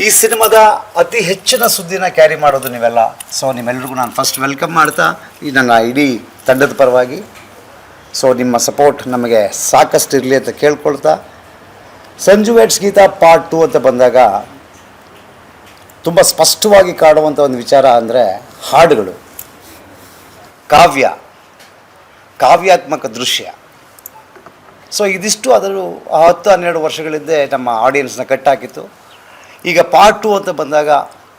ಈ ಸಿನಿಮಾದ ಅತಿ ಹೆಚ್ಚಿನ ಸುದ್ದಿನ ಕ್ಯಾರಿ ಮಾಡೋದು ನೀವೆಲ್ಲ. ಸೊ ನಿಮ್ಮೆಲ್ರಿಗೂ ನಾನು ಫಸ್ಟ್ ವೆಲ್ಕಮ್ ಮಾಡ್ತಾ ಈ ನನ್ನ ಇಡೀ ತಂಡದ ಪರವಾಗಿ ಸೊ ನಿಮ್ಮ ಸಪೋರ್ಟ್ ನಮಗೆ ಸಾಕಷ್ಟು ಇರಲಿ ಅಂತ ಕೇಳ್ಕೊಳ್ತಾ, ಸಂಜು ವೆಡ್ಸ್ ಗೀತಾ ಪಾರ್ಟ್ 2 ಅಂತ ಬಂದಾಗ ತುಂಬ ಸ್ಪಷ್ಟವಾಗಿ ಕಾಡುವಂಥ ಒಂದು ವಿಚಾರ ಅಂದರೆ ಹಾಡುಗಳು, ಕಾವ್ಯಾತ್ಮಕ ದೃಶ್ಯ. ಸೊ ಇದಿಷ್ಟು ಅದರ 10-12 ವರ್ಷಗಳಿಂದ ನಮ್ಮ ಆಡಿಯನ್ಸ್ನ ಕಟ್ಟಾಕಿತ್ತು. ಈಗ ಪಾರ್ಟ್ 2 ಅಂತ ಬಂದಾಗ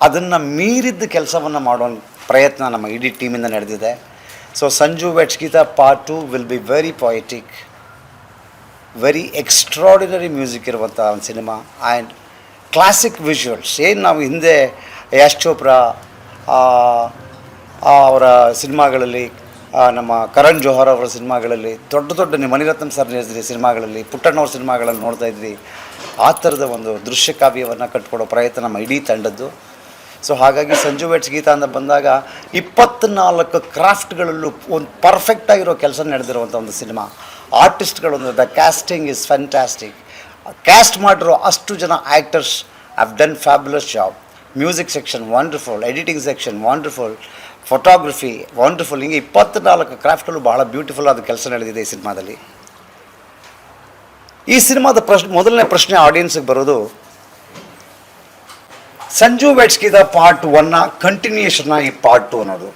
ಅದನ್ನು ಮೀರಿದ್ದ ಕೆಲಸವನ್ನು ಮಾಡೋ ಪ್ರಯತ್ನ ನಮ್ಮ ಇಡೀ ಟೀಮಿಂದ ನಡೆದಿದೆ. So Sanju weds Geetha part 2 will be very poetic, very extraordinary music ಇರುವಂಥ ಒಂದು ಸಿನಿಮಾ ಆ್ಯಂಡ್ ಕ್ಲಾಸಿಕ್ ವಿಜುವಲ್ಸ್. ಏನು ನಾವು ಹಿಂದೆ ಯಾಶ್ ಚೋಪ್ರಾ ಅವರ ಸಿನಿಮಾಗಳಲ್ಲಿ, ನಮ್ಮ ಕರಣ್ ಜೋಹರ್ ಅವರ ಸಿನಿಮಾಗಳಲ್ಲಿ, ದೊಡ್ಡ ಮಣಿರತ್ನಂ ಸರ್ ನಿರ್ದೇಶಿಸಿದ ಸಿನಿಮಾಗಳಲ್ಲಿ, ಪುಟ್ಟಣ್ಣವ್ರ ಸಿನಿಮಾಗಳನ್ನು ನೋಡ್ತಾ ಇದ್ವಿ. ಆ ಥರದ ಒಂದು ದೃಶ್ಯ ಕಾವ್ಯವನ್ನು ಕಟ್ಕೊಡೋ ಪ್ರಯತ್ನ ನಮ್ಮ ಇಡೀ ತಂಡದ್ದು. ಸೊ ಹಾಗಾಗಿ ಸಂಜು ವೆಡ್ಸ್ ಗೀತಾ ಅಂತ ಬಂದಾಗ 24 ಕ್ರಾಫ್ಟ್ಗಳಲ್ಲೂ ಒಂದು ಪರ್ಫೆಕ್ಟಾಗಿರೋ ಕೆಲಸ ನಡೆದಿರುವಂಥ ಒಂದು ಸಿನಿಮಾ. ಆರ್ಟಿಸ್ಟ್ಗಳೊಂದು the casting is fantastic. Cast ಮಾಡಿರೋ ಅಷ್ಟು ಜನ actors have done fabulous job. Music section wonderful, editing section wonderful, photography wonderful. ಹಿಂಗೆ 24 ಕ್ರಾಫ್ಟ್ಗಳು ಬಹಳ ಬ್ಯೂಟಿಫುಲ್ ಆದ ಕೆಲಸ ನಡೆದಿದೆ ಈ ಸಿನಿಮಾದಲ್ಲಿ. ಈ ಸಿನಿಮಾದ ಮೊದಲನೇ ಪ್ರಶ್ನೆ ಆಡಿಯನ್ಸ್ಗೆ ಬರೋದು, ಸಂಜು ವೆಡ್ಸ್ ಗೀತಾ ಪಾರ್ಟ್ 1ನ ಕಂಟಿನ್ಯೂಷನ್ನ ಈ ಪಾರ್ಟ್ 2 ಅನ್ನೋದು.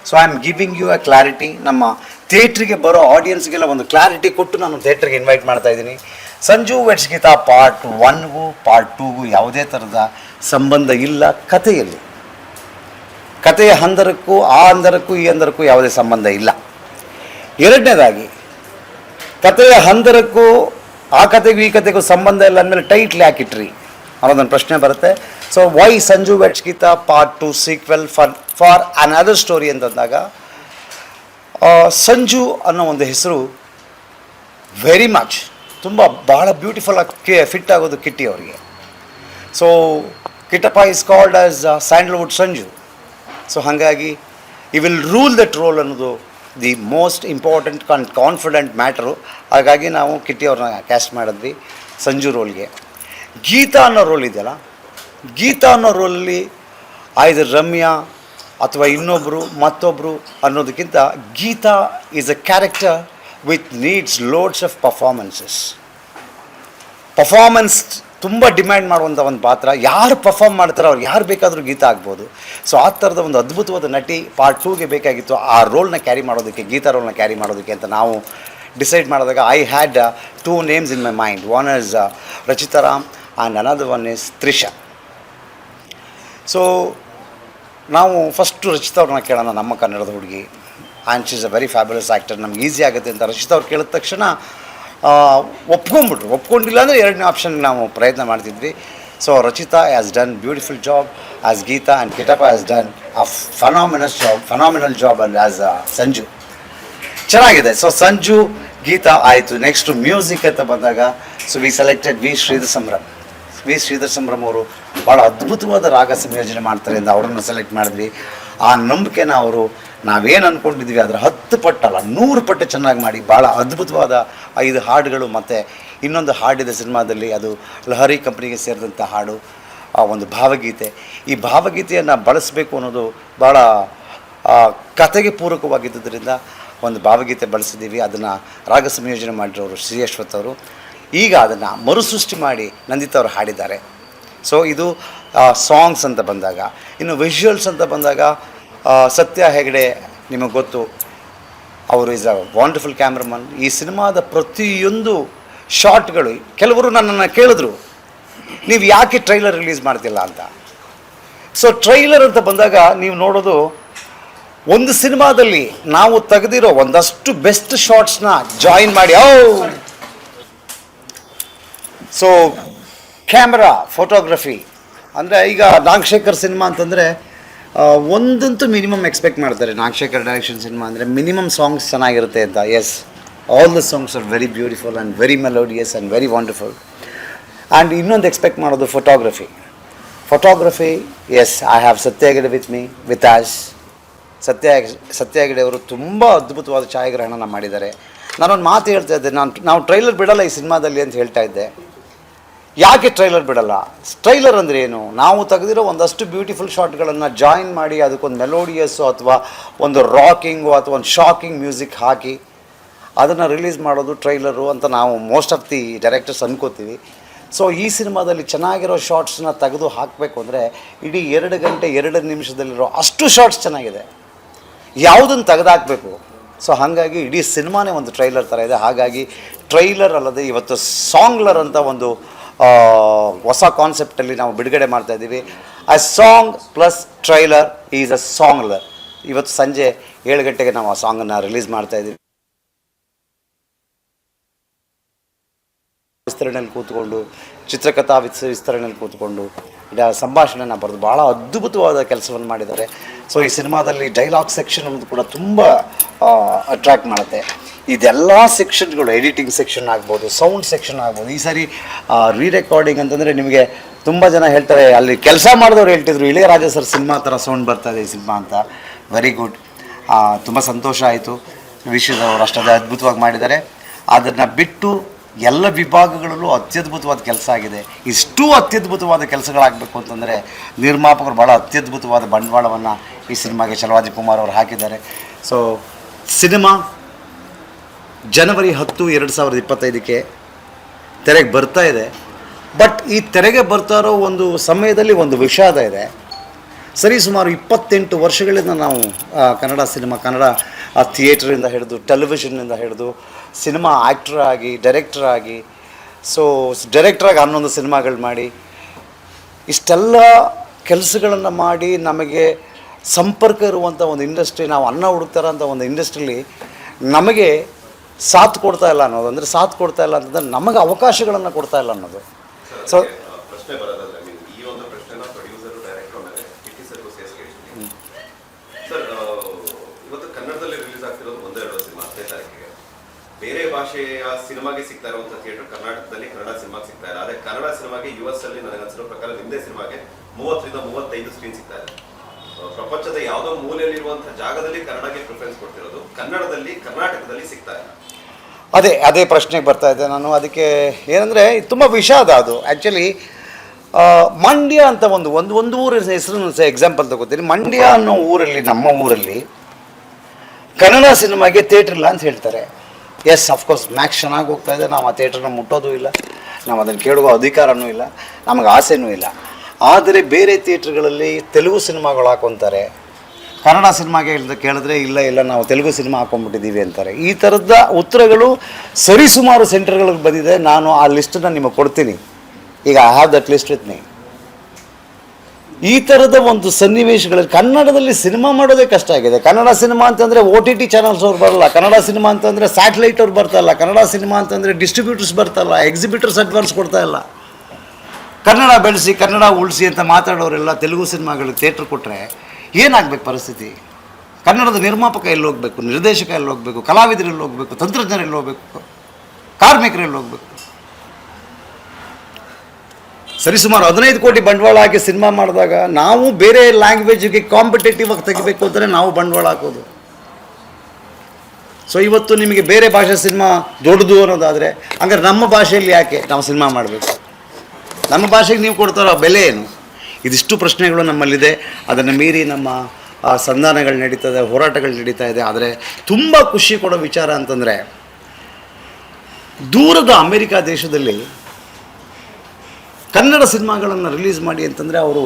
So I am giving you a clarity. ನಮ್ಮ ಥಿಯೇಟ್ರಿಗೆ ಬರೋ ಆಡಿಯನ್ಸ್ಗೆಲ್ಲ ಒಂದು ಕ್ಲಾರಿಟಿ ಕೊಟ್ಟು ನಾನು ಥಿಯೇಟ್ರಿಗೆ ಇನ್ವೈಟ್ ಮಾಡ್ತಾ ಇದ್ದೀನಿ. ಸಂಜು ವೆಡ್ಸ್ ಗೀತಾ ಪಾರ್ಟ್ 1ಗೂ ಪಾರ್ಟ್ 2ಗೂ ಯಾವುದೇ ಥರದ ಸಂಬಂಧ ಇಲ್ಲ. ಕಥೆಯಲ್ಲಿ ಕಥೆಯ ಹಂದರಕ್ಕೂ ಆ ಹಂದರಕ್ಕೂ ಈ ಹಂದರಕ್ಕೂ ಯಾವುದೇ ಸಂಬಂಧ ಇಲ್ಲ. ಎರಡನೇದಾಗಿ, ಕಥೆಯ ಹಂದರಕ್ಕೂ ಆ ಕಥೆಗೂ ಈ ಕಥೆಗೂ ಸಂಬಂಧ ಇಲ್ಲ ಅಂದಮೇಲೆ ಟೈಟ್ಲ್ ಯಾಕಿಟ್ರಿ ಅನ್ನೋದೊಂದು ಪ್ರಶ್ನೆ ಬರುತ್ತೆ. So why Sanju weds Geetha part 2 sequel for another story ಅಂತಂದಾಗ, ಸಂಜು ಅನ್ನೋ ಒಂದು ಹೆಸರು ವೆರಿ ಮಚ್ ಬಹಳ ಬ್ಯೂಟಿಫುಲ್ ಆಗಿ ಫಿಟ್ ಆಗೋದು ಕಿಟ್ಟಿ ಅವರಿಗೆ. So Kittappa is called as Sandalwood Sanju. So ಹಾಗಾಗಿ ಈ ವಿಲ್ ರೂಲ್ ದಟ್ ರೋಲ್ ಅನ್ನೋದು the most important confident matter. ಹಾಗಾಗಿ ನಾವು ಕಿಟ್ಟಿ ಅವ್ರನ್ನ ಕ್ಯಾಸ್ಟ್ ಮಾಡಿದ್ವಿ ಸಂಜು ರೋಲ್ಗೆ. ಗೀತಾ ಅನ್ನೋ ರೋಲ್ ಇದೆಯಲ್ಲ, ಗೀತಾ ಅನ್ನೋ ರೋಲಲ್ಲಿ ಐದರ್ ರಮ್ಯಾ ಅಥವಾ ಮತ್ತೊಬ್ಬರು ಅನ್ನೋದಕ್ಕಿಂತ Geetha is a character with needs loads of performance ತುಂಬ ಡಿಮ್ಯಾಂಡ್ ಮಾಡುವಂಥ ಒಂದು ಪಾತ್ರ. ಯಾರು ಪರ್ಫಾರ್ಮ್ ಮಾಡ್ತಾರೋ ಅವ್ರು ಯಾರು ಬೇಕಾದರೂ ಗೀತಾ ಆಗ್ಬೋದು. ಸೊ ಆ ಥರದ ಒಂದು ಅದ್ಭುತವಾದ ನಟಿ ಪಾರ್ಟ್ 2ಗೆ ಬೇಕಾಗಿತ್ತು. ಆ ರೋಲ್ನ ಕ್ಯಾರಿ ಮಾಡೋದಕ್ಕೆ, ಗೀತಾ ರೋಲ್ನ ಕ್ಯಾರಿ ಮಾಡೋದಕ್ಕೆ ಅಂತ ನಾವು ಡಿಸೈಡ್ ಮಾಡಿದಾಗ I had 2 names in my mind. One is Rachita Ram and another one is Trisha. So ನಾವು ಫಸ್ಟು ರಚಿತಾ ಅವ್ರನ್ನ ಕೇಳೋಣ, ನಮ್ಮ ಕನ್ನಡದ ಹುಡುಗಿ, and she is a very fabulous actor, ನಮ್ಗೆ ಈಸಿ ಆಗುತ್ತೆ ಅಂತ ರಚಿತಾ ಅವ್ರು ಕೇಳಿದ ತಕ್ಷಣ ಒಪ್ಕೊಂಡಿಲ್ಲ ಅಂದರೆ ಎರಡನೇ ಆಪ್ಷನ್ಗೆ ನಾವು ಪ್ರಯತ್ನ ಮಾಡ್ತಿದ್ವಿ. So Rachita has done beautiful job as Geetha and Kittappa has done a phenomenal job as Sanju. ಚೆನ್ನಾಗಿದೆ. ಸೊ ಸಂಜು ಗೀತಾ ಆಯಿತು. ನೆಕ್ಸ್ಟು ಮ್ಯೂಸಿಕ್ ಅಂತ ಬಂದಾಗ, so we selected V Sridhar Sambhram ಅವರು ಭಾಳ ಅದ್ಭುತವಾದ ರಾಗ ಸಂಯೋಜನೆ ಮಾಡ್ತಾರೆ ಅಂತ ಅವರನ್ನು ಸೆಲೆಕ್ಟ್ ಮಾಡಿದ್ವಿ. ಆ ನಂಬಿಕೆನ ಅವರು ನಾವೇನು ಅಂದ್ಕೊಂಡಿದ್ವಿ ಅದರ 10 ಪಟ್ಟಲ್ಲ 100 ಪಟ್ಟು ಚೆನ್ನಾಗಿ ಮಾಡಿ ಭಾಳ ಅದ್ಭುತವಾದ 5 ಹಾಡುಗಳು ಮತ್ತು ಇನ್ನೊಂದು ಹಾಡಿದೆ ಸಿನಿಮಾದಲ್ಲಿ, ಅದು ಲಹರಿ ಕಂಪ್ನಿಗೆ ಸೇರಿದಂಥ ಹಾಡು, ಆ ಒಂದು ಭಾವಗೀತೆ. ಈ ಭಾವಗೀತೆಯನ್ನು ಬಳಸಬೇಕು ಅನ್ನೋದು ಭಾಳ ಕತೆಗೆ ಪೂರಕವಾಗಿದ್ದರಿಂದ ಒಂದು ಭಾವಗೀತೆ ಬಳಸಿದ್ದೀವಿ. ಅದನ್ನು ರಾಗ ಸಂಯೋಜನೆ ಮಾಡಿರೋರು ಶ್ರೀ ಅಶ್ವಥ್ ಅವರು. ಈಗ ಅದನ್ನು ಮರುಸೃಷ್ಟಿ ಮಾಡಿ ನಂದಿತ್ ಅವರು ಹಾಡಿದ್ದಾರೆ. ಸೊ ಇದು ಸಾಂಗ್ಸ್ ಅಂತ ಬಂದಾಗ. ಇನ್ನು ವಿಜುವಲ್ಸ್ ಅಂತ ಬಂದಾಗ, ಸತ್ಯ ಹೆಗಡೆ ನಿಮಗೆ ಗೊತ್ತು, ಅವರು ಈಸ್ ಅ ವಂಡರ್ಫುಲ್ ಕ್ಯಾಮ್ರಾಮನ್. ಈ ಸಿನಿಮಾದ ಪ್ರತಿಯೊಂದು ಶಾಟ್ಗಳು, ಕೆಲವರು ನನ್ನನ್ನು ಕೇಳಿದ್ರು ನೀವು ಯಾಕೆ ಟ್ರೈಲರ್ ರಿಲೀಸ್ ಮಾಡ್ತಿಲ್ಲ ಅಂತ. ಸೊ ಟ್ರೈಲರ್ ಅಂತ ಬಂದಾಗ ನೀವು ನೋಡೋದು, ಒಂದು ಸಿನಿಮಾದಲ್ಲಿ ನಾವು ತೆಗೆದಿರೋ ಒಂದಷ್ಟು ಬೆಸ್ಟ್ ಶಾಟ್ಸ್ನ ಜಾಯಿನ್ ಮಾಡಿ, ಸೊ ಕ್ಯಾಮ್ರಾ ಫೋಟೋಗ್ರಫಿ ಅಂದರೆ, ಈಗ ನಾಗಶೇಖರ್ ಸಿನಿಮಾ ಅಂತಂದರೆ ಒಂದಂತೂ ಮಿನಿಮಮ್ ಎಕ್ಸ್ಪೆಕ್ಟ್ ಮಾಡ್ತಾರೆ. ನಾಗಶೇಖರ್ ಡೈರೆಕ್ಷನ್ ಸಿನಿಮಾ ಅಂದರೆ ಮಿನಿಮಮ್ ಸಾಂಗ್ಸ್ ಚೆನ್ನಾಗಿರುತ್ತೆ ಅಂತ. Yes, all the songs are very beautiful and very melodious and very wonderful. And ಇನ್ನೊಂದು ಎಕ್ಸ್ಪೆಕ್ಟ್ ಮಾಡೋದು photography. Yes, I have Satya Hegde with me, with us Satya Hegde ಅವರು ತುಂಬ ಅದ್ಭುತವಾದ ಛಾಯಾಗ್ರಹಣನ ಮಾಡಿದ್ದಾರೆ. ನಾನೊಂದು ಮಾತು ಹೇಳ್ತಾ ಇದ್ದೆ, ನಾವು ಟ್ರೈಲರ್ ಬಿಡೋಲ್ಲ ಈ ಸಿನಿಮಾದಲ್ಲಿ ಅಂತ ಹೇಳ್ತಾ ಇದ್ದೆ. ಯಾಕೆ ಟ್ರೈಲರ್ ಬಿಡಲ್ಲ? ಟ್ರೈಲರ್ ಅಂದರೆ ಏನು? ನಾವು ತೆಗೆದಿರೋ ಒಂದಷ್ಟು ಬ್ಯೂಟಿಫುಲ್ ಶಾಟ್ಗಳನ್ನು ಜಾಯಿನ್ ಮಾಡಿ ಅದಕ್ಕೊಂದು ಮೆಲೋಡಿಯಸ್ಸು ಅಥವಾ ಒಂದು ರಾಕಿಂಗು ಅಥವಾ ಒಂದು ಶಾಕಿಂಗ್ ಮ್ಯೂಸಿಕ್ ಹಾಕಿ ಅದನ್ನು ರಿಲೀಸ್ ಮಾಡೋದು ಟ್ರೈಲರು ಅಂತ ನಾವು ಮೋಸ್ಟ್ ಆಫ್ ದಿ ಡೈರೆಕ್ಟರ್ಸ್ ಅನ್ಕೋತೀವಿ. ಸೊ ಈ ಸಿನಿಮಾದಲ್ಲಿ ಚೆನ್ನಾಗಿರೋ ಶಾರ್ಟ್ಸನ್ನ ತೆಗೆದು ಹಾಕಬೇಕು ಅಂದರೆ ಇಡೀ 2 ಗಂಟೆ 2 ನಿಮಿಷದಲ್ಲಿರೋ ಅಷ್ಟು ಶಾರ್ಟ್ಸ್ ಚೆನ್ನಾಗಿದೆ, ಯಾವುದನ್ನು ತೆಗೆದಾಕಬೇಕು. ಸೊ ಹಾಗಾಗಿ ಇಡೀ ಸಿನಿಮಾನೇ ಒಂದು ಟ್ರೈಲರ್ ಥರ ಇದೆ. ಹಾಗಾಗಿ ಟ್ರೈಲರ್ ಅಲ್ಲದೆ ಇವತ್ತು ಸಾಂಗ್ಲರ್ ಅಂತ ಒಂದು ಹೊಸ ಕಾನ್ಸೆಪ್ಟಲ್ಲಿ ನಾವು ಬಿಡುಗಡೆ ಮಾಡ್ತಾಯಿದ್ದೀವಿ. ಆ song plus trailer is a songler. ಇವತ್ತು ಸಂಜೆ 7 ಗಂಟೆಗೆ ನಾವು ಆ ಸಾಂಗನ್ನು ರಿಲೀಸ್ ಮಾಡ್ತಾಯಿದ್ದೀವಿ. ವಿಸ್ತರಣೆಯಲ್ಲಿ ಕೂತ್ಕೊಂಡು ಚಿತ್ರಕಥಾ ವಿಸ್ತರಣೆಯಲ್ಲಿ ಕೂತ್ಕೊಂಡು ಸಂಭಾಷಣೆನ ಬರೆದು ಭಾಳ ಅದ್ಭುತವಾದ ಕೆಲಸವನ್ನು ಮಾಡಿದ್ದಾರೆ. ಸೊ ಈ ಸಿನಿಮಾದಲ್ಲಿ ಡೈಲಾಗ್ ಸೆಕ್ಷನ್ ಒಂದು ಕೂಡ ತುಂಬ ಅಟ್ರ್ಯಾಕ್ಟ್ ಮಾಡುತ್ತೆ. ಇದೆಲ್ಲ ಸೆಕ್ಷನ್ಗಳು, ಎಡಿಟಿಂಗ್ ಸೆಕ್ಷನ್ ಆಗ್ಬೋದು, ಸೌಂಡ್ ಸೆಕ್ಷನ್ ಆಗ್ಬೋದು. ಈ ಸಾರಿ ರೀರೆಕಾರ್ಡಿಂಗ್ ಅಂತಂದರೆ ನಿಮಗೆ ತುಂಬ ಜನ ಹೇಳ್ತಾರೆ, ಅಲ್ಲಿ ಕೆಲಸ ಮಾಡಿದವ್ರು ಹೇಳ್ತಿದ್ರು ಇಳೆಯರಾಜ ಸರ್ ಸಿನಿಮಾ ಥರ ಸೌಂಡ್ ಬರ್ತಾಯಿದೆ ಈ ಸಿನಿಮಾ ಅಂತ. ವೆರಿ ಗುಡ್, ತುಂಬ ಸಂತೋಷ ಆಯಿತು. ವಿಷಯದವರು ಅಷ್ಟೇ ಅದ್ಭುತವಾಗಿ ಮಾಡಿದ್ದಾರೆ. ಅದನ್ನು ಬಿಟ್ಟು ಎಲ್ಲ ವಿಭಾಗಗಳಲ್ಲೂ ಅತ್ಯದ್ಭುತವಾದ ಕೆಲಸ ಆಗಿದೆ. ಇಷ್ಟೂ ಅತ್ಯದ್ಭುತವಾದ ಕೆಲಸಗಳಾಗಬೇಕು ಅಂತಂದರೆ ನಿರ್ಮಾಪಕರು ಭಾಳ ಅತ್ಯದ್ಭುತವಾದ ಬಂಡವಾಳವನ್ನು ಈ ಸಿನಿಮಾಗೆ ಛಲವಾದಿ ಕುಮಾರ್ ಅವರು ಹಾಕಿದ್ದಾರೆ. ಸೊ ಸಿನಿಮಾ ಜನವರಿ 10, 2025 ತೆರೆಗೆ ಬರ್ತಾ ಇದೆ. ಬಟ್ ಈ ತೆರೆಗೆ ಬರ್ತಾ ಇರೋ ಒಂದು ಸಮಯದಲ್ಲಿ ಒಂದು ವಿಷಾದ ಇದೆ. ಸರಿ ಸುಮಾರು 28 ವರ್ಷಗಳಿಂದ ನಾವು ಕನ್ನಡ ಸಿನಿಮಾ, ಕನ್ನಡ ಥಿಯೇಟ್ರಿಂದ ಹಿಡಿದು ಟೆಲಿವಿಷನ್ನಿಂದ ಹಿಡಿದು ಸಿನಿಮಾ ಆ್ಯಕ್ಟ್ರ್ ಆಗಿ, ಡೈರೆಕ್ಟರ್ ಆಗಿ, ಸೊ ಡೈರೆಕ್ಟ್ರಾಗಿ 11 ಸಿನಿಮಾಗಳು ಮಾಡಿ ಇಷ್ಟೆಲ್ಲ ಕೆಲಸಗಳನ್ನು ಮಾಡಿ ನಮಗೆ ಸಂಪರ್ಕ ಇರುವಂಥ ಒಂದು ಇಂಡಸ್ಟ್ರಿ, ನಾವು ಅನ್ನ ಹುಡುಕ್ತಾರಂಥ ಒಂದು ಇಂಡಸ್ಟ್ರೀಲಿ ನಮಗೆ ಸಾಥ್ ಕೊಡ್ತಾ ಇಲ್ಲ ಅನ್ನೋದು, ಅಂದರೆ ಸಾಥ್ ಕೊಡ್ತಾ ಇಲ್ಲ ಅಂತಂದರೆ ನಮಗೆ ಅವಕಾಶಗಳನ್ನು ಕೊಡ್ತಾ ಇಲ್ಲ ಅನ್ನೋದು. ಸೊ ಪ್ರಶ್ನೆ ಬರೋದಾದ್ರೆ ಈ ಒಂದು ಪ್ರಶ್ನೆನ ಪ್ರೊಡ್ಯೂಸರ್ ಡೈರೆಕ್ಟರ್ ಮೇಲೆ ಸರ್ಗೂ ಸೇರಿಸ್ತೀನಿ ಸರ್. ಇವತ್ತು ಕನ್ನಡದಲ್ಲಿ ರಿಲೀಸ್ ಆಗ್ತಿರೋದು 1-2 ಸಿನಿಮಾ 10 ತಾರೀಕಿಗೆ. ಬೇರೆ ಭಾಷೆಯ ಸಿನಿಮಾಗೆ ಸಿಗ್ತಾ ಇರುವಂಥ ಥಿಯೇಟರ್ ಕರ್ನಾಟಕದಲ್ಲಿ ಕನ್ನಡ ಸಿನಿಮಾಗೆ ಸಿಗ್ತಾ ಇಲ್ಲ. ಆದರೆ ಕನ್ನಡ ಸಿನಿಮಾಗೆ US ಅಲ್ಲಿ ನನಗೆ ಅನ್ಸಿರೋ ಪ್ರಕಾರ ನಿಮ್ಮದೇ ಸಿನಿಮಾಗೆ 30ರಿಂದ 35 ಸ್ಕ್ರೀನ್ ಸಿಗ್ತಾ ಇದೆ. ಪ್ರಪಂಚದ ಯಾವುದೋ ಮೂಲೆಯಲ್ಲಿರುವಂಥ ಜಾಗದಲ್ಲಿ ಕನ್ನಡಕ್ಕೆ ಪ್ರಿಫರೆನ್ಸ್ ಕೊಡ್ತಿರೋದು, ಕನ್ನಡದಲ್ಲಿ ಕರ್ನಾಟಕದಲ್ಲಿ ಸಿಗ್ತಾ ಇಲ್ಲ. ಅದೇ ಪ್ರಶ್ನೆಗೆ ಬರ್ತಾ ಇದ್ದೆ ನಾನು. ಅದಕ್ಕೆ ಏನಂದರೆ ತುಂಬ ವಿಷಾದ ಅದು. ಆ್ಯಕ್ಚುಲಿ ಮಂಡ್ಯ ಅಂತ ಒಂದು ಊರಿನ ಹೆಸರು ಎಕ್ಸಾಂಪಲ್ ತಗೋತೀನಿ. ಮಂಡ್ಯ ಅನ್ನೋ ಊರಲ್ಲಿ, ನಮ್ಮ ಊರಲ್ಲಿ ಕನ್ನಡ ಸಿನಿಮಾಗೆ ಥಿಯೇಟ್ರ್ ಇಲ್ಲ ಅಂತ ಹೇಳ್ತಾರೆ. ಎಸ್, ಅಫ್ಕೋರ್ಸ್ ಮ್ಯಾಕ್ಸ್ ಚೆನ್ನಾಗಿ ಹೋಗ್ತಾ ಇದೆ. ನಾವು ಆ ಥಿಯೇಟ್ರನ್ನ ಮುಟ್ಟೋದು ಇಲ್ಲ, ನಾವು ಅದನ್ನು ಕೇಳುವ ಅಧಿಕಾರವೂ ಇಲ್ಲ, ನಮಗೆ ಆಸೆನೂ ಇಲ್ಲ. ಆದರೆ ಬೇರೆ ಥಿಯೇಟ್ರ್ಗಳಲ್ಲಿ ತೆಲುಗು ಸಿನಿಮಾಗಳು ಹಾಕೊತಾರೆ, ಕನ್ನಡ ಸಿನಿಮಾಗೆ ಕೇಳಿದ್ರೆ ಇಲ್ಲ ನಾವು ತೆಲುಗು ಸಿನಿಮಾ ಹಾಕೊಂಡ್ಬಿಟ್ಟಿದ್ದೀವಿ ಅಂತಾರೆ. ಈ ಥರದ ಉತ್ತರಗಳು ಸರಿಸುಮಾರು ಸೆಂಟರ್ಗಳಿಗೆ ಬಂದಿದೆ. ನಾನು ಆ ಲಿಸ್ಟನ್ನು ನಿಮಗೆ ಕೊಡ್ತೀನಿ. ಈಗ I have that list with me. ಈ ಥರದ ಒಂದು ಸನ್ನಿವೇಶಗಳಲ್ಲಿ ಕನ್ನಡದಲ್ಲಿ ಸಿನಿಮಾ ಮಾಡೋದೇ ಕಷ್ಟ ಆಗಿದೆ. ಕನ್ನಡ ಸಿನಿಮಾ ಅಂತಂದರೆ OTT ಚಾನಲ್ಸ್ ಅವ್ರು ಬರಲ್ಲ, ಕನ್ನಡ ಸಿನಿಮಾ ಅಂತಂದರೆ ಸ್ಯಾಟಲೈಟ್ ಅವ್ರು ಬರ್ತಾಯಿಲ್ಲ, ಕನ್ನಡ ಸಿನಿಮಾ ಅಂತಂದರೆ ಡಿಸ್ಟ್ರಿಬ್ಯೂಟರ್ಸ್ ಬರ್ತಾಯಿಲ್ಲ, ಎಕ್ಸಿಬಿಟರ್ಸ್ ಅಡ್ವಾನ್ಸ್ ಕೊಡ್ತಾ ಇಲ್ಲ. ಕನ್ನಡ ಬೆಳೆಸಿ, ಕನ್ನಡ ಉಳಿಸಿ ಅಂತ ಮಾತಾಡೋರೆಲ್ಲ ತೆಲುಗು ಸಿನಿಮಾಗಳಿಗೆ ಥಿಯೇಟ್ರ್ ಕೊಟ್ಟರೆ ಏನಾಗಬೇಕು ಪರಿಸ್ಥಿತಿ? ಕನ್ನಡದ ನಿರ್ಮಾಪಕ ಎಲ್ಲಿ ಹೋಗಬೇಕು, ನಿರ್ದೇಶಕ ಎಲ್ಲಿ ಹೋಗಬೇಕು, ಕಲಾವಿದರು ಎಲ್ಲಿ ಹೋಗಬೇಕು, ತಂತ್ರಜ್ಞರು ಎಲ್ಲಿ ಹೋಗಬೇಕು, ಕಾರ್ಮಿಕರು ಎಲ್ಲಿ ಹೋಗಬೇಕು? ಸರಿಸುಮಾರು 15 ಕೋಟಿ ಬಂಡವಾಳ ಹಾಕಿ ಸಿನಿಮಾ ಮಾಡಿದಾಗ ನಾವು ಬೇರೆ ಲ್ಯಾಂಗ್ವೇಜಿಗೆ ಕಾಂಪಿಟೇಟಿವ್ ಆಗಿ ತೆಗಿಬೇಕು ಅಂತಲೇ ನಾವು ಬಂಡವಾಳ ಹಾಕೋದು. ಸೊ ಇವತ್ತು ನಿಮಗೆ ಬೇರೆ ಭಾಷೆ ಸಿನಿಮಾ ದೊಡ್ಡದು ಅನ್ನೋದಾದರೆ ಹಂಗಾರೆ ನಮ್ಮ ಭಾಷೆಯಲ್ಲಿ ಯಾಕೆ ನಾವು ಸಿನಿಮಾ ಮಾಡಬೇಕು? ನಮ್ಮ ಭಾಷೆಗೆ ನೀವು ಕೊಡ್ತಾರೋ ಬೆಲೆ ಏನು? ಇದಿಷ್ಟು ಪ್ರಶ್ನೆಗಳು ನಮ್ಮಲ್ಲಿದೆ. ಅದನ್ನು ಮೀರಿ ನಮ್ಮ ಸಂಧಾನಗಳು ನಡೀತದೆ, ಹೋರಾಟಗಳು ನಡೀತಾ ಇದೆ. ಆದರೆ ತುಂಬ ಖುಷಿ ಕೊಡೋ ವಿಚಾರ ಅಂತಂದರೆ, ದೂರದ ಅಮೆರಿಕಾ ದೇಶದಲ್ಲಿ ಕನ್ನಡ ಸಿನಿಮಾಗಳನ್ನು ರಿಲೀಸ್ ಮಾಡಿ ಅಂತಂದರೆ ಅವರು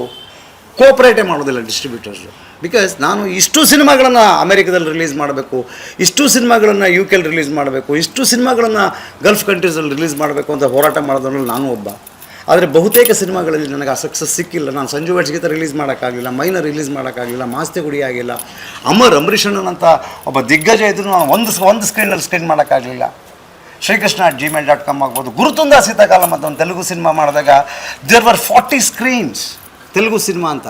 ಕೋಆಪ್ರೇಟೇ ಮಾಡೋದಿಲ್ಲ ಡಿಸ್ಟ್ರಿಬ್ಯೂಟರ್ಸು. ಬಿಕಾಸ್ ನಾನು ಇಷ್ಟು ಸಿನಿಮಾಗಳನ್ನು ಅಮೆರಿಕದಲ್ಲಿ ರಿಲೀಸ್ ಮಾಡಬೇಕು, ಇಷ್ಟು ಸಿನಿಮಾಗಳನ್ನು UK ರಿಲೀಸ್ ಮಾಡಬೇಕು, ಇಷ್ಟು ಸಿನಿಮಾಗಳನ್ನು ಗಲ್ಫ್ ಕಂಟ್ರೀಸಲ್ಲಿ ರಿಲೀಸ್ ಮಾಡಬೇಕು ಅಂತ ಹೋರಾಟ ಮಾಡೋದ್ರಲ್ಲಿ ನಾನು ಒಬ್ಬ. ಆದರೆ ಬಹುತೇಕ ಸಿನಿಮಾಗಳಲ್ಲಿ ನನಗೆ ಆ ಸಕ್ಸಸ್ ಸಿಕ್ಕಿಲ್ಲ. ನಾನು ಸಂಜು ಗೀತ ರಿಲೀಸ್ ಮಾಡೋಕ್ಕಾಗಲಿಲ್ಲ, ಮೈನ ರಿಲೀಸ್ ಮಾಡೋಕ್ಕಾಗಲಿಲ್ಲ, ಮಾಸ್ತಿ ಗುಡಿ ಆಗಿಲ್ಲ, ಅಂಬರೀಷ್ ಅಣ್ಣನಂಥ ಒಬ್ಬ ದಿಗ್ಗಜ ಇದ್ದರೂ ನಾನು ಒಂದು ಸ್ಕ್ರೀನಲ್ಲಿ ಸ್ಕ್ರೀನ್ ಮಾಡೋಕ್ಕಾಗಲಿಲ್ಲ. ಶ್ರೀಕೃಷ್ಣ@gmail.com ಆಗ್ಬೋದು. ಗುರುತುಂದ ಸೀತಾಕಾಲಂ ಅಂತ ಒಂದು ತೆಲುಗು ಸಿನಿಮಾ ಮಾಡಿದಾಗ there were 40 screens Telugu cinema ಅಂತ.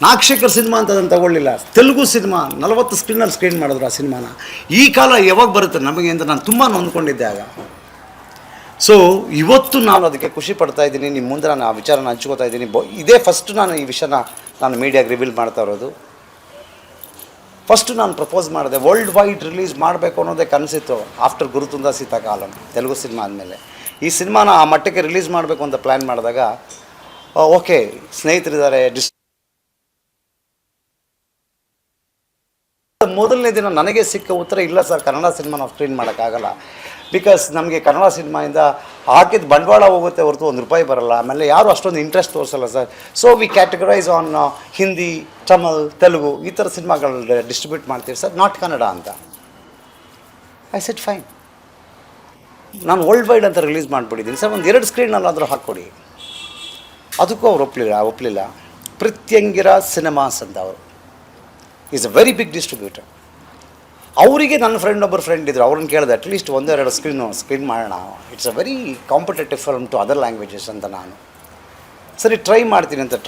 ನಾಗಶೇಖರ್ ಸಿನಿಮಾ ಅಂತ ಅದನ್ನು ತಗೊಳ್ಳಿಲ್ಲ, ತೆಲುಗು ಸಿನಿಮಾ 40 ಸ್ಕ್ರೀನಲ್ಲಿ ಸ್ಕ್ರೀನ್ ಮಾಡಿದ್ರು ಆ ಸಿನಿಮಾನ. ಈ ಕಾಲ ಯಾವಾಗ ಬರುತ್ತೆ ನಮಗೆ ಅಂತ ನಾನು ತುಂಬ ನೊಂದ್ಕೊಂಡಿದ್ದೆ ಆಗ. ಸೊ ಇವತ್ತು ನಾನು ಅದಕ್ಕೆ ಖುಷಿ ಪಡ್ತಾ ಇದ್ದೀನಿ. ನಿಮ್ಮ ಮುಂದೆ ನಾನು ಆ ವಿಚಾರನ ಹಂಚ್ಕೋತಾ ಇದ್ದೀನಿ. ಇದೇ ಫಸ್ಟ್ ನಾನು ಈ ವಿಷಯನ ನಾನು ಮೀಡಿಯಾಗೆ ರಿವೀಲ್ ಮಾಡ್ತಾ ಇರೋದು. ಫಸ್ಟು ನಾನು ಪ್ರಪೋಸ್ ಮಾಡಿದೆ, ವರ್ಲ್ಡ್ ವೈಡ್ ರಿಲೀಸ್ ಮಾಡಬೇಕು ಅನ್ನೋದೇ ಕನಸಿತ್ತು. ಆಫ್ಟರ್ ಗುರುತುಂದ ಸೀತಾಕಾಲಂ ತೆಲುಗು ಸಿನಿಮಾ ಆದಮೇಲೆ ಈ ಸಿನಿಮಾನ ಆ ಮಟ್ಟಕ್ಕೆ ರಿಲೀಸ್ ಮಾಡಬೇಕು ಅಂತ ಪ್ಲ್ಯಾನ್ ಮಾಡಿದಾಗ ಓಕೆ ಸ್ನೇಹಿತರಿದ್ದಾರೆ ಮೊದಲನೇ ದಿನ ನನಗೆ ಸಿಕ್ಕ ಉತ್ತರ ಇಲ್ಲ ಸರ್, ಕನ್ನಡ ಸಿನಿಮಾ ನಾವು ಸ್ಕ್ರೀನ್ ಮಾಡೋಕ್ಕಾಗಲ್ಲ. ಬಿಕಾಸ್ ನಮಗೆ ಕನ್ನಡ ಸಿನಿಮಾಯಿಂದ ಹಾಕಿದ ಬಂಡವಾಳ ಹೋಗುತ್ತೆ ಹೊರತು ₹1 ಬರಲ್ಲ. ಆಮೇಲೆ ಯಾರು ಅಷ್ಟೊಂದು ಇಂಟ್ರೆಸ್ಟ್ ತೋರಿಸಲ್ಲ sir. So we categorize on Hindi, Tamil, Telugu ಈ ಥರ ಸಿನಿಮಾಗಳು ಡಿಸ್ಟ್ರಿಬ್ಯೂಟ್ ಮಾಡ್ತೀವಿ ಸರ್, ನಾಟ್ ಕನ್ನಡ ಅಂತ. ಐ ಸೆಟ್ ಫೈನ್, ನಾನು ವರ್ಲ್ಡ್ ವೈಡ್ ಅಂತ ರಿಲೀಸ್ ಮಾಡಿಬಿಟ್ಟಿದ್ದೀನಿ ಸರ್, ಒಂದು 2 ಸ್ಕ್ರೀನಲ್ಲಾದರೂ ಹಾಕ್ಕೊಡಿ. ಅದಕ್ಕೂ ಅವ್ರು ಒಪ್ಪಲಿಲ್ಲ. ಪ್ರತ್ಯಂಗಿರ ಸಿನಿಮಾಸ್ ಅಂತ ಅವರು is a very big distributor. ಅವರಿಗೆ ನನ್ನ ಒಬ್ಬರು ಫ್ರೆಂಡ್ ಇದ್ದರು, ಅವ್ರನ್ನ ಕೇಳಿದೆ ಅಟ್ಲೀಸ್ಟ್ 1-2 ಸ್ಕ್ರೀನ್ ಮಾಡೋಣ, it's a very competitive film to other languages ಅಂತ. ನಾನು ಸರಿ ಟ್ರೈ ಮಾಡ್ತೀನಿ ಅಂತ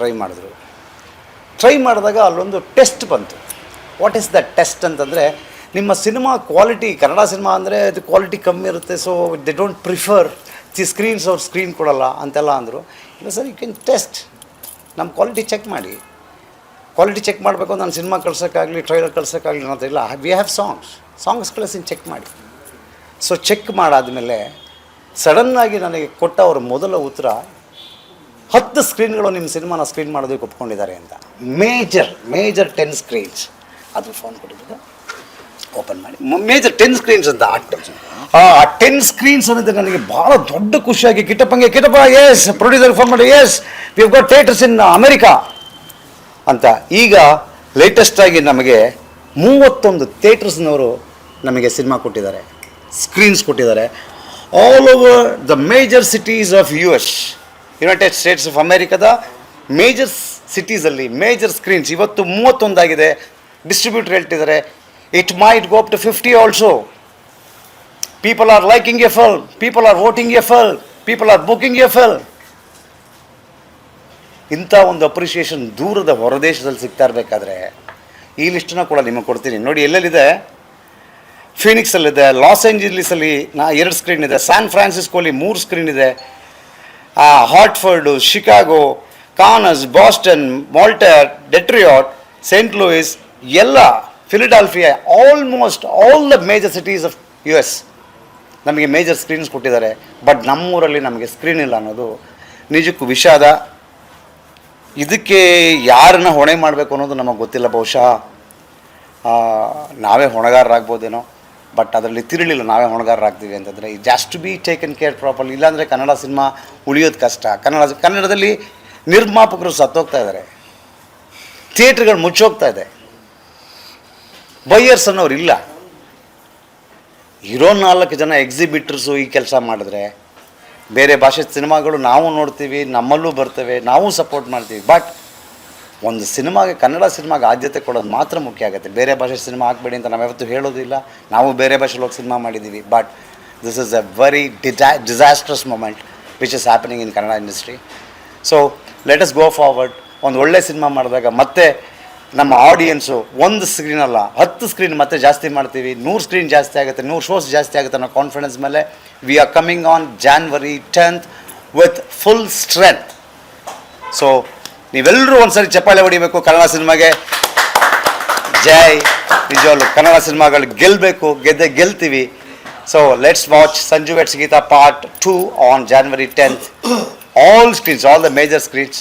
ಟ್ರೈ ಮಾಡಿದಾಗ ಅಲ್ಲೊಂದು ಟೆಸ್ಟ್ ಬಂತು. ವಾಟ್ ಈಸ್ ದ ಟೆಸ್ಟ್ ಅಂತಂದರೆ, ನಿಮ್ಮ ಸಿನಿಮಾ ಕ್ವಾಲಿಟಿ, ಕನ್ನಡ ಸಿನಿಮಾ ಅಂದರೆ ಅದು ಕ್ವಾಲಿಟಿ ಕಮ್ಮಿ ಇರುತ್ತೆ, ಸೊ ದೇ ಡೋಂಟ್ ಪ್ರಿಫರ್ ಅವ್ರು ಸ್ಕ್ರೀನ್ ಕೊಡಲ್ಲ ಅಂತೆಲ್ಲ ಅಂದರು. ಇಲ್ಲ ಸರ್, ಯು ಕ್ಯಾನ್ ಟೆಸ್ಟ್, ನಮ್ಮ ಕ್ವಾಲಿಟಿ ಚೆಕ್ ಮಾಡಿ. ಕ್ವಾಲಿಟಿ ಚೆಕ್ ಮಾಡಬೇಕು, ನಾನು ಸಿನಿಮಾ ಕಳ್ಸೋಕ್ಕಾಗಲಿ, ಟ್ರೈಲರ್ ಕಳ್ಸೋಕ್ಕಾಗಲಿ ಅನ್ನೋದಿಲ್ಲ. ವಿ ಹ್ಯಾವ್ ಸಾಂಗ್ಸ್ ಕಳಿಸಿ ಚೆಕ್ ಮಾಡಿ. ಸೊ ಚೆಕ್ ಮಾಡಾದಮೇಲೆ ಸಡನ್ನಾಗಿ ನನಗೆ ಕೊಟ್ಟ ಅವ್ರ ಮೊದಲ ಉತ್ತರ, 10 ಸ್ಕ್ರೀನ್ಗಳು ನಿಮ್ಮ ಸಿನಿಮಾನ ಸ್ಕ್ರೀನ್ ಮಾಡೋದಕ್ಕೆ ಒಪ್ಕೊಂಡಿದ್ದಾರೆ ಅಂತ. Major 10 screens. ಅದು ಫೋನ್ ಕೊಟ್ಟಿದ್ದು ಓಪನ್ ಮಾಡಿ, ಮೇಜರ್ 10 ಸ್ಕ್ರೀನ್ಸ್ ಅಂತ. ಆ 10 ಸ್ಕ್ರೀನ್ಸ್ ಅನ್ನೋದು ನನಗೆ ಭಾಳ ದೊಡ್ಡ ಖುಷಿಯಾಗಿ, ಕಿಟ್ಟಪ್ಪ ಎಸ್ ಪ್ರೊಡ್ಯೂಸರ್ ಫೋನ್ ಮಾಡಿ, yes we have got theatres in America ಅಂತ. ಈಗ ಲೇಟೆಸ್ಟಾಗಿ ನಮಗೆ 31 ಥಿಯೇಟರ್ಸ್ನವರು ನಮಗೆ ಸಿನಿಮಾ ಕೊಟ್ಟಿದ್ದಾರೆ, ಸ್ಕ್ರೀನ್ಸ್ ಕೊಟ್ಟಿದ್ದಾರೆ. All over the major cities of US, united states of ಅಮೇರಿಕಾದ ಮೇಜರ್ ಸಿಟೀಸಲ್ಲಿ ಮೇಜರ್ ಸ್ಕ್ರೀನ್ಸ್ ಇವತ್ತು 31 ಆಗಿದೆ. ಡಿಸ್ಟ್ರಿಬ್ಯೂಟರ್ ಹೇಳ್ತಿದ್ದಾರೆ it might go up to 50 also. People are liking a film, people are voting a film, people are booking a film. ಇಂಥ ಒಂದು appreciation ದೂರದ ಹೊರದೇಶದಲ್ಲಿ ಸಿಗ್ತಾ ಇರಬೇಕಾದ್ರೆ ಈ ಲಿಸ್ಟನ್ನ ಕೂಡ ನಿಮಗೆ ಕೊಡ್ತೀನಿ ನೋಡಿ. ಎಲ್ಲೆಲ್ಲಿದೆ? ಫೀನಿಕ್ಸಲ್ಲಿದೆ, ಲಾಸ್ ಏಂಜಲೀಸಲ್ಲಿ 2 ಸ್ಕ್ರೀನ್ ಇದೆ, ಸ್ಯಾನ್ ಫ್ರಾನ್ಸಿಸ್ಕೋಲಿ 3 ಸ್ಕ್ರೀನ್ ಇದೆ, ಹಾರ್ಟ್ಫರ್ಡು, ಶಿಕಾಗೋ, ಕಾನಸ್, ಬಾಸ್ಟನ್, ಮಾಲ್ಟರ್, ಡೆಟ್ರಿಯಾಟ್, ಸೇಂಟ್ ಲೂಯಿಸ್, ಎಲ್ಲ Philadelphia, almost all the major cities of US ನಮಗೆ ಮೇಜರ್ ಸ್ಕ್ರೀನ್ಸ್ ಕೊಟ್ಟಿದ್ದಾರೆ. ಬಟ್ ನಮ್ಮೂರಲ್ಲಿ ನಮಗೆ ಸ್ಕ್ರೀನ್ ಇಲ್ಲ ಅನ್ನೋದು ನಿಜಕ್ಕೂ ವಿಷಾದ. ಇದಕ್ಕೆ ಯಾರನ್ನ ಹೊಣೆ ಮಾಡಬೇಕು ಅನ್ನೋದು ನಮಗೆ ಗೊತ್ತಿಲ್ಲ. ಬಹುಶಃ ನಾವೇ ಹೊಣೆಗಾರರಾಗ್ಬೋದೇನೋ, ಬಟ್ ಅದರಲ್ಲಿ ತಿರುಳಿಲ್ಲ ನಾವೇ ಹೊಣೆಗಾರರಾಗ್ತೀವಿ ಅಂತಂದರೆ. It has to be taken care properly. ಇಲ್ಲಾಂದರೆ ಕನ್ನಡ ಸಿನಿಮಾ ಉಳಿಯೋದು ಕಷ್ಟ. ಕನ್ನಡದಲ್ಲಿ ನಿರ್ಮಾಪಕರು ಸತ್ತೋಗ್ತಾ ಇದ್ದಾರೆ, ಥಿಯೇಟ್ರ್ಗಳು ಮುಚ್ಚೋಗ್ತಾ ಇದೆ, ಬೈಯರ್ಸ್ ಅನ್ನೋರು ಇಲ್ಲ. ಇರೋ 4 ಜನ ಎಕ್ಸಿಬಿಟರ್ಸು ಈ ಕೆಲಸ ಮಾಡಿದ್ರೆ ಬೇರೆ ಭಾಷೆ ಸಿನಿಮಾಗಳು ನಾವು ನೋಡ್ತೀವಿ, ನಮ್ಮಲ್ಲೂ ಬರ್ತವೆ, ನಾವು ಸಪೋರ್ಟ್ ಮಾಡ್ತೀವಿ. ಬಟ್ ಒಂದು ಸಿನಿಮಾಗೆ, ಕನ್ನಡ ಸಿನಿಮಾಗೆ ಆದ್ಯತೆ ಕೊಡೋದು ಮಾತ್ರ ಮುಖ್ಯ ಆಗುತ್ತೆ. ಬೇರೆ ಭಾಷೆ ಸಿನಿಮಾ ಹಾಕಬೇಡಿ ಅಂತ ನಾವು ಯಾವತ್ತೂ ಹೇಳೋದಿಲ್ಲ. ನಾವು ಬೇರೆ ಭಾಷೆಲಿ ಹೋಗಿ ಸಿನಿಮಾ ಮಾಡಿದ್ದೀವಿ. But this is a very disastrous moment which is happening in Kannada industry. So let us go forward. ಒಂದು ಒಳ್ಳೆ ಸಿನಿಮಾ ಮಾಡಿದಾಗ ಮತ್ತೆ ನಮ್ಮ ಆಡಿಯನ್ಸು 1 ಸ್ಕ್ರೀನ್ ಅಲ್ಲ 10 ಸ್ಕ್ರೀನ್ ಮತ್ತೆ ಜಾಸ್ತಿ ಮಾಡ್ತೀವಿ, 100 ಸ್ಕ್ರೀನ್ ಜಾಸ್ತಿ ಆಗುತ್ತೆ, 100 ಶೋಸ್ ಜಾಸ್ತಿ ಆಗುತ್ತೆ ಅನ್ನೋ ಕಾನ್ಫಿಡೆನ್ಸ್ ಮೇಲೆ we are coming on January 10th with full strength. So ನೀವೆಲ್ಲರೂ ಒಂದ್ಸರಿ ಚಪ್ಪಾಳೆ ಹೊಡಿಬೇಕು ಕನ್ನಡ ಸಿನಿಮಾಗೆ. ಜೈ. ನಿಜವಾಗ್ಲು ಕನ್ನಡ ಸಿನಿಮಾಗಳು ಗೆಲ್ಲಬೇಕು, ಗೆಲ್ತೀವಿ. So let's watch Sanju weds Geetha part 2 on January 10th. All screens, all the major screens.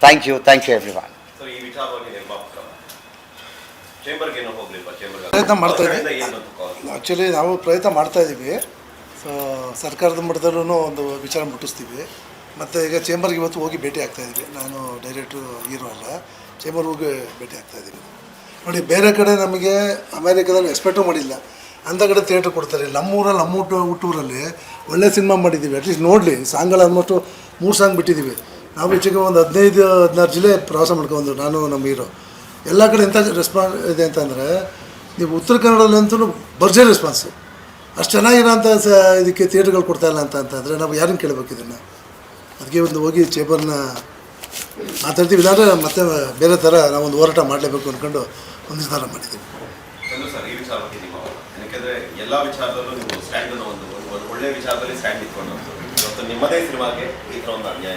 Thank you everyone. So ಈ ವಿಚಾರವಾಗಿ ಚೇಂಬರ್ಗೆ ಪ್ರಯತ್ನ ಮಾಡ್ತಾ ಇದ್ದೀವಿ. ಆ್ಯಕ್ಚುಲಿ ನಾವು ಪ್ರಯತ್ನ ಮಾಡ್ತಾ ಇದ್ದೀವಿ. ಸೊ ಸರ್ಕಾರದ ಮಟ್ಟದಲ್ಲೂ ಒಂದು ವಿಚಾರ ಮುಟ್ಟಿಸ್ತೀವಿ. ಮತ್ತು ಈಗ ಚೇಂಬರ್ಗೆ ಇವತ್ತು ಹೋಗಿ ಭೇಟಿ ಆಗ್ತಾಯಿದ್ದೀವಿ. ನಾನು ಡೈರೆಕ್ಟ್ರು ಹೀರೋ ಅಲ್ಲ, ಚೇಂಬರ್ ಹೋಗಿ ಭೇಟಿ ಆಗ್ತಾಯಿದ್ದೀವಿ. ನೋಡಿ, ಬೇರೆ ಕಡೆ ನಮಗೆ ಅಮೇರಿಕಾದಲ್ಲಿ ಎಕ್ಸ್ಪೆಕ್ಟೂ ಮಾಡಿಲ್ಲ, ಅಂಥ ಕಡೆ ಥಿಯೇಟ್ರ್ ಕೊಡ್ತಾರೆ. ನಮ್ಮೂರಲ್ಲಿ ಹುಟ್ಟೂರಲ್ಲಿ ಒಳ್ಳೆ ಸಿನಿಮಾ ಮಾಡಿದ್ದೀವಿ. ಅಟ್ಲೀಸ್ಟ್ ನೋಡಲಿ, ಸಾಂಗ್ಗಳು ಆಲ್ಮೋಸ್ಟು 3 ಸಾಂಗ್ ಬಿಟ್ಟಿದ್ದೀವಿ. ನಾವು ಹೆಚ್ಚಿಗೆ ಒಂದು 15-16 ಜಿಲ್ಲೆ ಪ್ರವಾಸ ಮಾಡ್ಕೊಂಡು ನಾನು ನಮ್ಮ ಹೀರೋ ಎಲ್ಲ ಕಡೆ ಎಂಥ ರೆಸ್ಪಾನ್ಸ್ ಇದೆ ಅಂತಂದರೆ, ನೀವು ಉತ್ತರ ಕನ್ನಡದಲ್ಲಂತೂ ಭರ್ಜರಿ ರೆಸ್ಪಾನ್ಸು. ಅಷ್ಟು ಚೆನ್ನಾಗಿರೋಂಥ ಇದಕ್ಕೆ ಥಿಯೇಟ್ರ್ಗಳು ಕೊಡ್ತಾಯಿಲ್ಲ ಅಂತಂದರೆ ನಾವು ಯಾರನ್ನು ಕೇಳಬೇಕು ಇದನ್ನು? ಅದಕ್ಕೆ ಒಂದು ಹೋಗಿ ಚೇಂಬರ್ನ ಮಾತಾಡ್ತೀವಿ. ಇಲ್ಲಾಂದರೆ ಮತ್ತೆ ಬೇರೆ ಥರ ನಾವೊಂದು ಹೋರಾಟ ಮಾಡಲೇಬೇಕು ಅಂದ್ಕೊಂಡು ಒಂದು ನಿರ್ಧಾರ ಮಾಡಿದ್ದೀವಿ. ಸರ್, ಈ ವಿಚಾರವಾಗಿ ಯಾಕೆಂದರೆ ಎಲ್ಲ ವಿಚಾರದಲ್ಲೂ ನೀವು ಸ್ಟ್ಯಾಂಡನ್ನು ಒಂದು ಒಳ್ಳೆಯ ವಿಚಾರದಲ್ಲಿ ಸ್ಟ್ಯಾಂಡ್ ಇಟ್ಕೊಂಡು ಇವತ್ತು ನಿಮ್ಮದೇ ಸಿನಿಮಾಗೆ ಈ ಥರ ಒಂದು ಅನ್ಯಾಯ